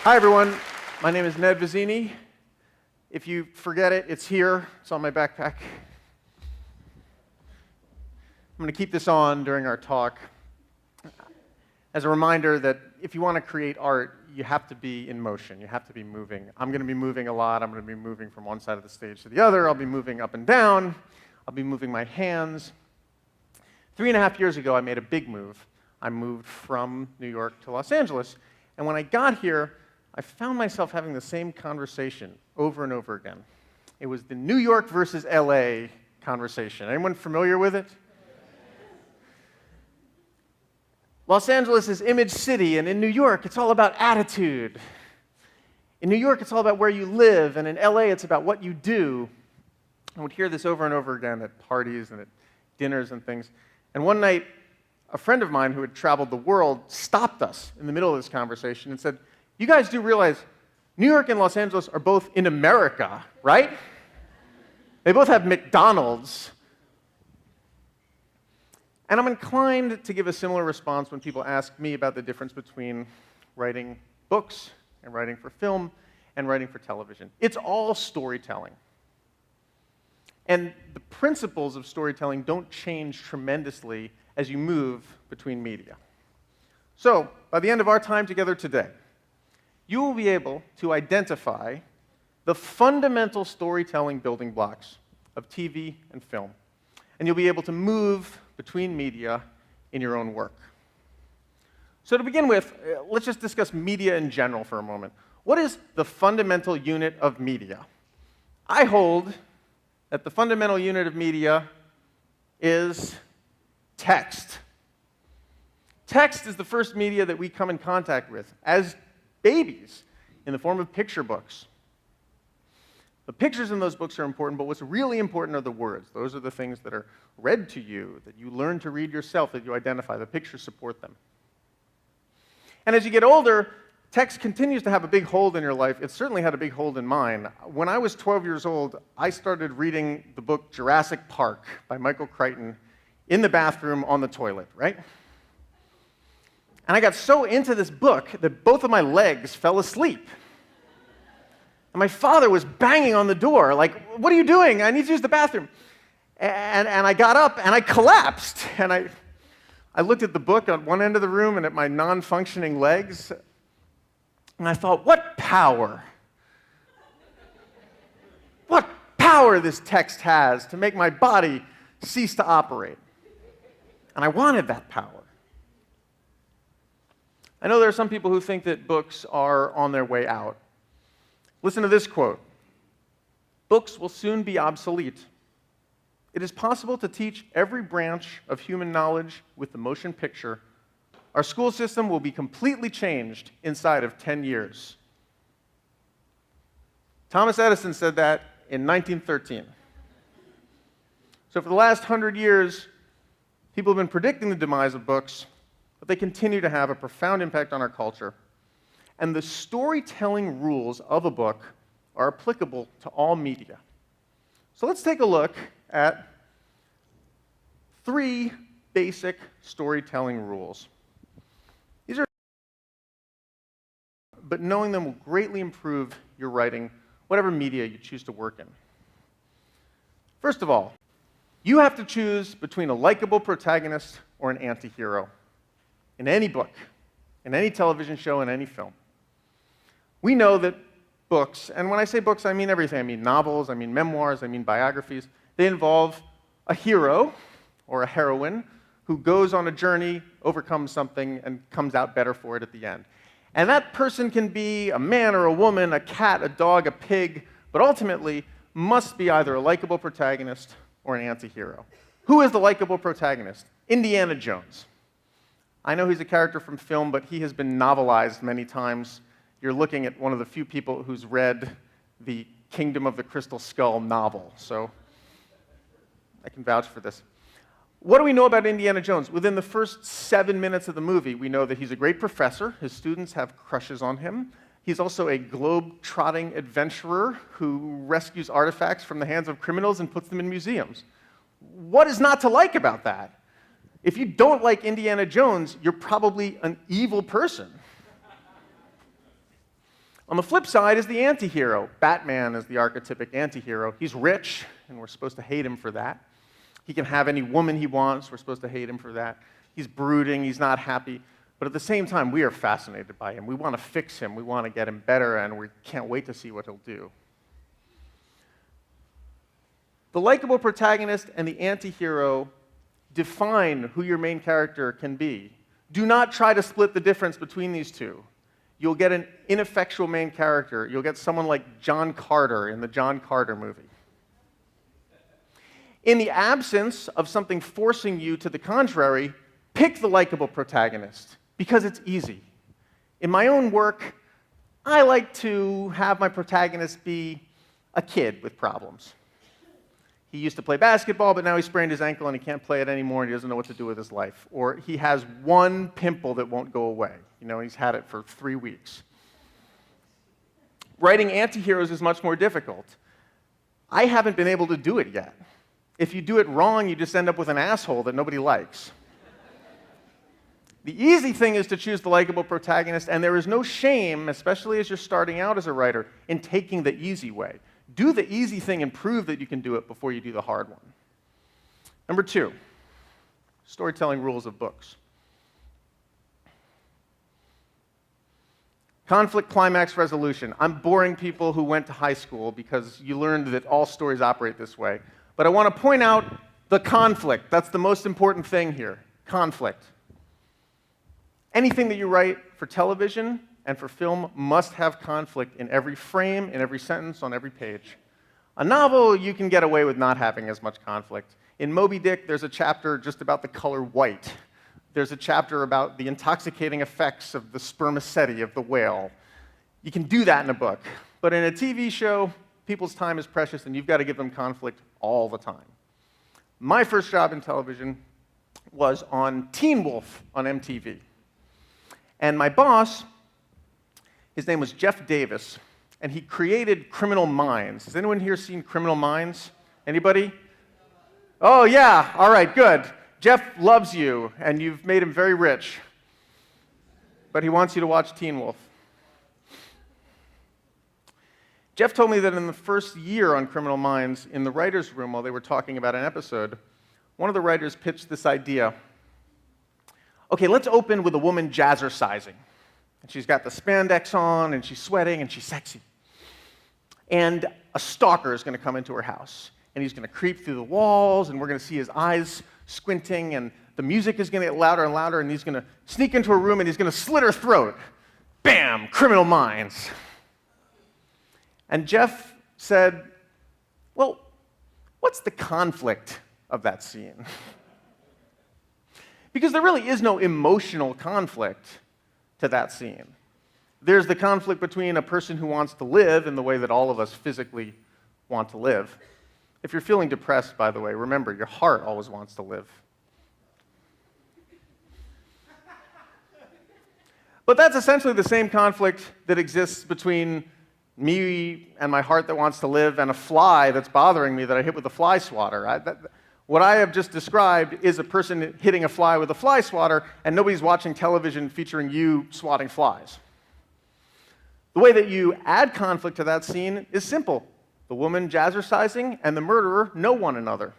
Hi, everyone. My name is Ned Vizzini. If you forget it, it's here. It's on my backpack. I'm going to keep this on during our talk as a reminder that if you want to create art, you have to be in motion. You have to be moving. I'm going to be moving a lot. I'm going to be moving from one side of the stage to the other. I'll be moving up and down. I'll be moving my hands. 3.5 years ago, I made a big move. I moved from New York to Los Angeles. And when I got here, I found myself having the same conversation over and over again. It was the New York versus LA conversation. Anyone familiar with it? Los Angeles is image city, and in New York, it's all about attitude. In New York, it's all about where you live, and in LA, it's about what you do. I would hear this over and over again at parties and at dinners and things. And one night, a friend of mine who had traveled the world stopped us in the middle of this conversation and said, "You guys do realize New York and Los Angeles are both in America, right? They both have McDonald's." And I'm inclined to give a similar response when people ask me about the difference between writing books and writing for film and writing for television. It's all storytelling. And the principles of storytelling don't change tremendously as you move between media. So, by the end of our time together today, you will be able to identify the fundamental storytelling building blocks of TV and film. And you'll be able to move between media in your own work. So to begin with, let's just discuss media in general for a moment. What is the fundamental unit of media? I hold that the fundamental unit of media is text. Text is the first media that we come in contact with as babies in the form of picture books. The pictures in those books are important, but what's really important are the words. Those are the things that are read to you, that you learn to read yourself, that you identify. The pictures support them. And as you get older, text continues to have a big hold in your life. It certainly had a big hold in mine. When I was 12 years old, I started reading the book Jurassic Park by Michael Crichton in the bathroom on the toilet, right? And I got so into this book that both of my legs fell asleep. And my father was banging on the door, like, "What are you doing? I need to use the bathroom." And I got up, and I collapsed. And I looked at the book at one end of the room and at my non-functioning legs, and I thought, what power? What power this text has to make my body cease to operate. And I wanted that power. I know there are some people who think that books are on their way out. Listen to this quote. "Books will soon be obsolete. It is possible to teach every branch of human knowledge with the motion picture. Our school system will be completely changed inside of 10 years. Thomas Edison said that in 1913. So for the last 100 years, people have been predicting the demise of books, but they continue to have a profound impact on our culture. And the storytelling rules of a book are applicable to all media. So let's take a look at 3 basic storytelling rules. These are, but knowing them will greatly improve your writing, whatever media you choose to work in. First of all, you have to choose between a likable protagonist or an antihero in any book, in any television show, in any film. We know that books, and when I say books, I mean everything. I mean novels, I mean memoirs, I mean biographies. They involve a hero or a heroine who goes on a journey, overcomes something, and comes out better for it at the end. And that person can be a man or a woman, a cat, a dog, a pig, but ultimately must be either a likable protagonist or an antihero. Who is the likable protagonist? Indiana Jones. I know he's a character from film, but he has been novelized many times. You're looking at one of the few people who's read the Kingdom of the Crystal Skull novel, so I can vouch for this. What do we know about Indiana Jones? Within the first 7 minutes of the movie, we know that he's a great professor. His students have crushes on him. He's also a globe-trotting adventurer who rescues artifacts from the hands of criminals and puts them in museums. What is not to like about that? If you don't like Indiana Jones, you're probably an evil person. On the flip side is the antihero. Batman is the archetypic antihero. He's rich, and we're supposed to hate him for that. He can have any woman he wants. We're supposed to hate him for that. He's brooding. He's not happy. But at the same time, we are fascinated by him. We want to fix him. We want to get him better, and we can't wait to see what he'll do. The likable protagonist and the antihero define who your main character can be. Do not try to split the difference between these two. You'll get an ineffectual main character. You'll get someone like John Carter in the John Carter movie. In the absence of something forcing you to the contrary, pick the likable protagonist, because it's easy. In my own work, I like to have my protagonist be a kid with problems. He used to play basketball, but now he sprained his ankle and he can't play it anymore, and he doesn't know what to do with his life. Or he has one pimple that won't go away. He's had it for 3 weeks. Writing antiheroes is much more difficult. I haven't been able to do it yet. If you do it wrong, you just end up with an asshole that nobody likes. The easy thing is to choose the likable protagonist, and there is no shame, especially as you're starting out as a writer, in taking the easy way. Do the easy thing and prove that you can do it before you do the hard one. Number 2, storytelling rules of books. Conflict, climax, resolution. I'm boring people who went to high school because you learned that all stories operate this way. But I want to point out the conflict. That's the most important thing here. Conflict. Anything that you write for television and for film must have conflict in every frame, in every sentence, on every page. A novel, you can get away with not having as much conflict. In Moby Dick, there's a chapter just about the color white. There's a chapter about the intoxicating effects of the spermaceti of the whale. You can do that in a book. But in a TV show, people's time is precious, and you've got to give them conflict all the time. My first job in television was on Teen Wolf on MTV. And my boss, his name was Jeff Davis, and he created Criminal Minds. Has anyone here seen Criminal Minds? Anybody? Oh, yeah. All right, good. Jeff loves you, and you've made him very rich. But he wants you to watch Teen Wolf. Jeff told me that in the first year on Criminal Minds, in the writer's room while they were talking about an episode, one of the writers pitched this idea. Okay, let's open with a woman jazzercising. And she's got the spandex on, and she's sweating, and she's sexy. And a stalker is going to come into her house. And he's going to creep through the walls, and we're going to see his eyes squinting, and the music is going to get louder and louder, and he's going to sneak into her room, and he's going to slit her throat. Bam! Criminal Minds. And Jeff said, well, what's the conflict of that scene? Because there really is no emotional conflict to that scene. There's the conflict between a person who wants to live in the way that all of us physically want to live. If you're feeling depressed, by the way, remember, your heart always wants to live. But that's essentially the same conflict that exists between me and my heart that wants to live and a fly that's bothering me that I hit with a fly swatter. What I have just described is a person hitting a fly with a fly swatter, and nobody's watching television featuring you swatting flies. The way that you add conflict to that scene is simple. The woman jazzercising and the murderer know one another.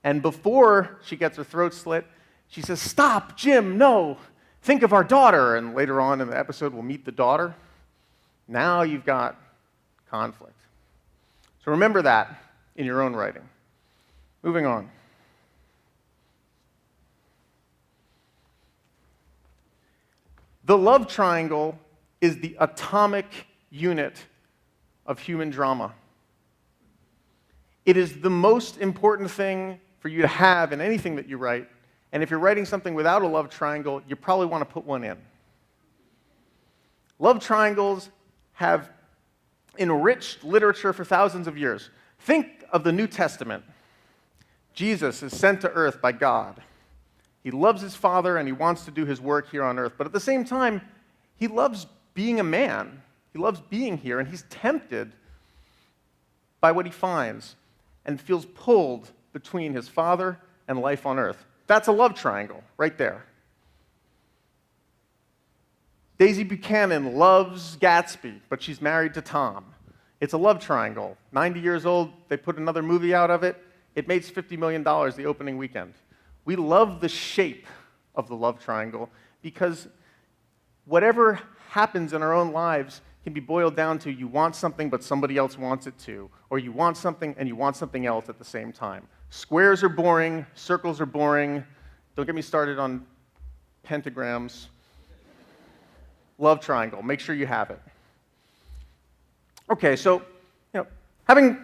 And before she gets her throat slit, she says, "Stop, Jim, no. Think of our daughter." And later on in the episode, we'll meet the daughter. Now you've got conflict. So remember that in your own writing. Moving on. The love triangle is the atomic unit of human drama. It is the most important thing for you to have in anything that you write, and if you're writing something without a love triangle, you probably want to put one in. Love triangles have enriched literature for thousands of years. Think of the New Testament. Jesus is sent to earth by God. He loves his Father and he wants to do his work here on earth, but at the same time, he loves being a man. He loves being here, and he's tempted by what he finds and feels pulled between his Father and life on earth. That's a love triangle right there. Daisy Buchanan loves Gatsby, but she's married to Tom. It's a love triangle. 90 years old, they put another movie out of it. It made $50 million the opening weekend. We love the shape of the love triangle because whatever happens in our own lives can be boiled down to you want something but somebody else wants it too, or you want something and you want something else at the same time. Squares are boring, circles are boring. Don't get me started on pentagrams. Love triangle, make sure you have it. Okay, so having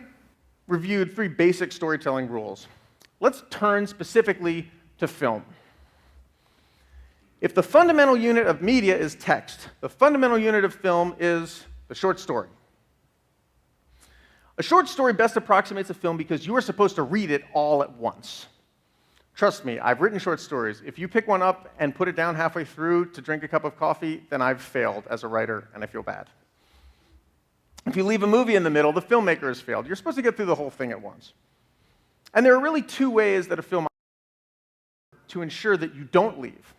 reviewed 3 basic storytelling rules, let's turn specifically to film. If the fundamental unit of media is text, the fundamental unit of film is the short story. A short story best approximates a film because you are supposed to read it all at once. Trust me, I've written short stories. If you pick one up and put it down halfway through to drink a cup of coffee, then I've failed as a writer, and I feel bad. If you leave a movie in the middle, the filmmaker has failed. You're supposed to get through the whole thing at once. And there are really 2 ways that a film to ensure that you don't leave.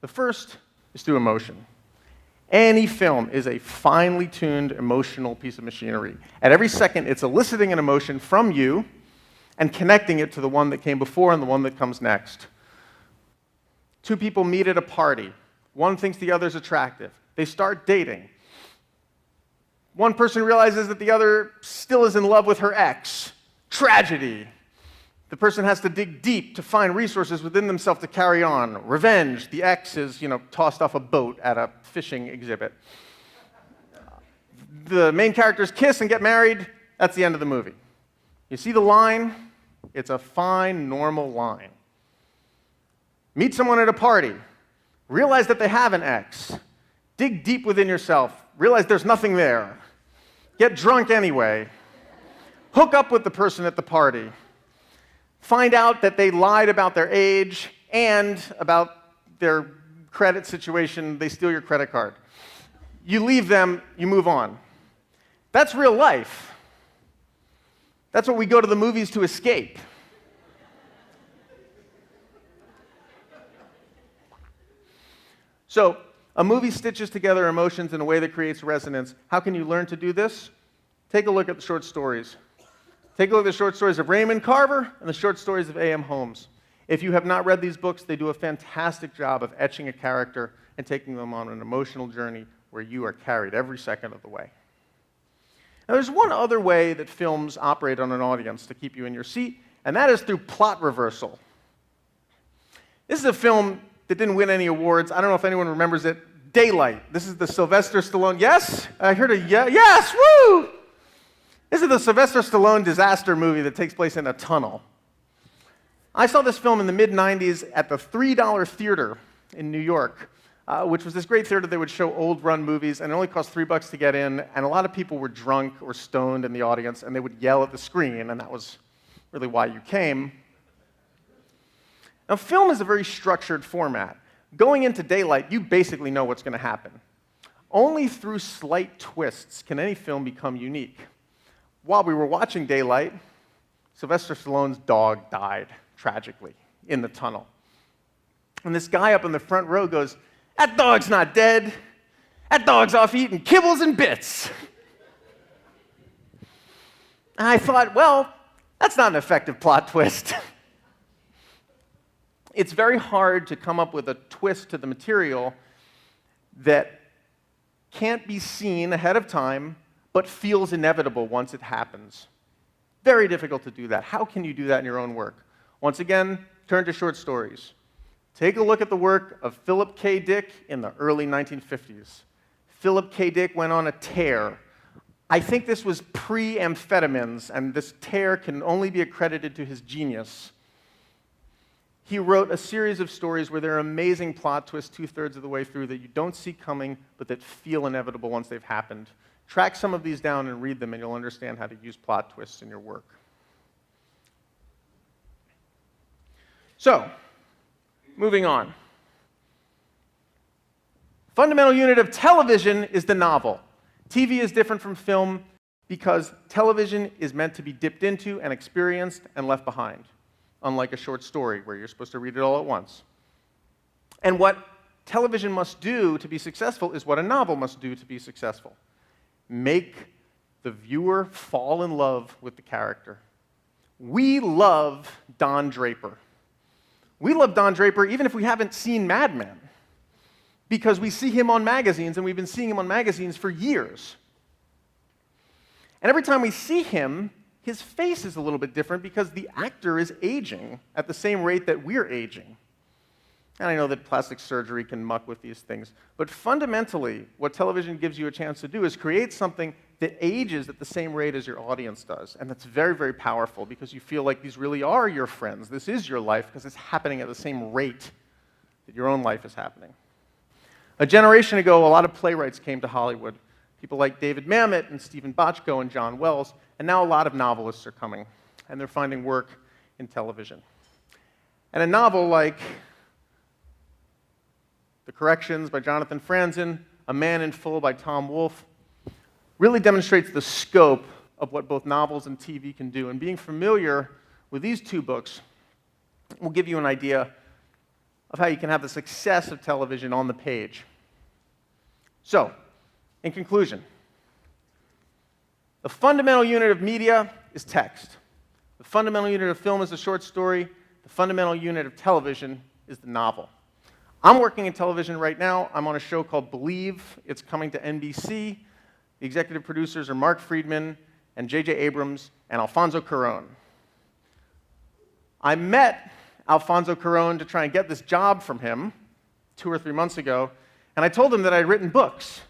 The first is through emotion. Any film is a finely tuned emotional piece of machinery. At every second, it's eliciting an emotion from you and connecting it to the one that came before and the one that comes next. 2 people meet at a party. One thinks the other's attractive. They start dating. One person realizes that the other still is in love with her ex. Tragedy. The person has to dig deep to find resources within themselves to carry on. Revenge. The ex is, tossed off a boat at a fishing exhibit. The main characters kiss and get married. That's the end of the movie. You see the line? It's a fine, normal line. Meet someone at a party. Realize that they have an ex. Dig deep within yourself. Realize there's nothing there. Get drunk anyway. Hook up with the person at the party. Find out that they lied about their age and about their credit situation. They steal your credit card. You leave them, you move on. That's real life. That's what we go to the movies to escape. So, a movie stitches together emotions in a way that creates resonance. How can you learn to do this? Take a look at the short stories. Take a look at the short stories of Raymond Carver and the short stories of A.M. Holmes. If you have not read these books, they do a fantastic job of etching a character and taking them on an emotional journey where you are carried every second of the way. Now, there's one other way that films operate on an audience to keep you in your seat, and that is through plot reversal. This is a film that didn't win any awards. I don't know if anyone remembers it. Daylight. This is the Sylvester Stallone. Yes? I heard a yes. Woo! This is the Sylvester Stallone disaster movie that takes place in a tunnel. I saw this film in the mid-'90s at the $3 Theater in New York, which was this great theater that would show old-run movies, and it only cost $3 to get in, and a lot of people were drunk or stoned in the audience, and they would yell at the screen, and that was really why you came. Now, film is a very structured format. Going into Daylight, you basically know what's going to happen. Only through slight twists can any film become unique. While we were watching Daylight, Sylvester Stallone's dog died tragically in the tunnel. And this guy up in the front row goes, "That dog's not dead. That dog's off eating kibbles and bits." And I thought, well, that's not an effective plot twist. It's very hard to come up with a twist to the material that can't be seen ahead of time, but feels inevitable once it happens. Very difficult to do that. How can you do that in your own work? Once again, turn to short stories. Take a look at the work of Philip K. Dick in the early 1950s. Philip K. Dick went on a tear. I think this was pre-amphetamines, and this tear can only be accredited to his genius. He wrote a series of stories where there are amazing plot twists 2/3 of the way through that you don't see coming, but that feel inevitable once they've happened. Track some of these down and read them, and you'll understand how to use plot twists in your work. So, moving on. Fundamental unit of television is the novel. TV is different from film because television is meant to be dipped into and experienced and left behind, unlike a short story where you're supposed to read it all at once. And what television must do to be successful is what a novel must do to be successful. Make the viewer fall in love with the character. We love Don Draper. We love Don Draper even if we haven't seen Mad Men, because we see him on magazines, and we've been seeing him on magazines for years. And every time we see him, his face is a little bit different because the actor is aging at the same rate that we're aging. And I know that plastic surgery can muck with these things, but fundamentally, what television gives you a chance to do is create something that ages at the same rate as your audience does. And that's very, very powerful because you feel like these really are your friends. This is your life because it's happening at the same rate that your own life is happening. A generation ago, a lot of playwrights came to Hollywood. People like David Mamet and Stephen Bochco and John Wells, and now a lot of novelists are coming, and they're finding work in television. And a novel like The Corrections by Jonathan Franzen, A Man in Full by Tom Wolfe, really demonstrates the scope of what both novels and TV can do. And being familiar with these two books will give you an idea of how you can have the success of television on the page. So, in conclusion, the fundamental unit of media is text. The fundamental unit of film is the short story. The fundamental unit of television is the novel. I'm working in television right now. I'm on a show called Believe. It's coming to NBC. The executive producers are Mark Friedman and J.J. Abrams and Alfonso Cuarón. I met Alfonso Cuarón to try and get this job from him 2 or 3 months ago, and I told him that I'd written books.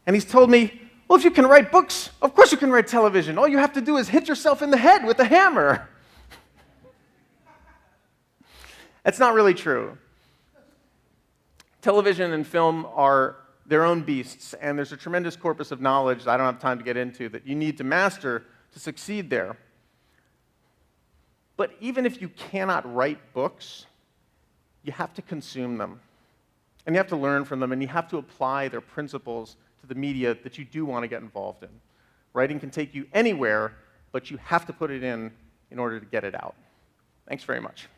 And he's told me, well, if you can write books, of course you can write television. All you have to do is hit yourself in the head with a hammer. That's not really true. Television and film are their own beasts, and there's a tremendous corpus of knowledge that I don't have time to get into that you need to master to succeed there. But even if you cannot write books, you have to consume them. And you have to learn from them, and you have to apply their principles to the media that you do want to get involved in. Writing can take you anywhere, but you have to put it in order to get it out. Thanks very much.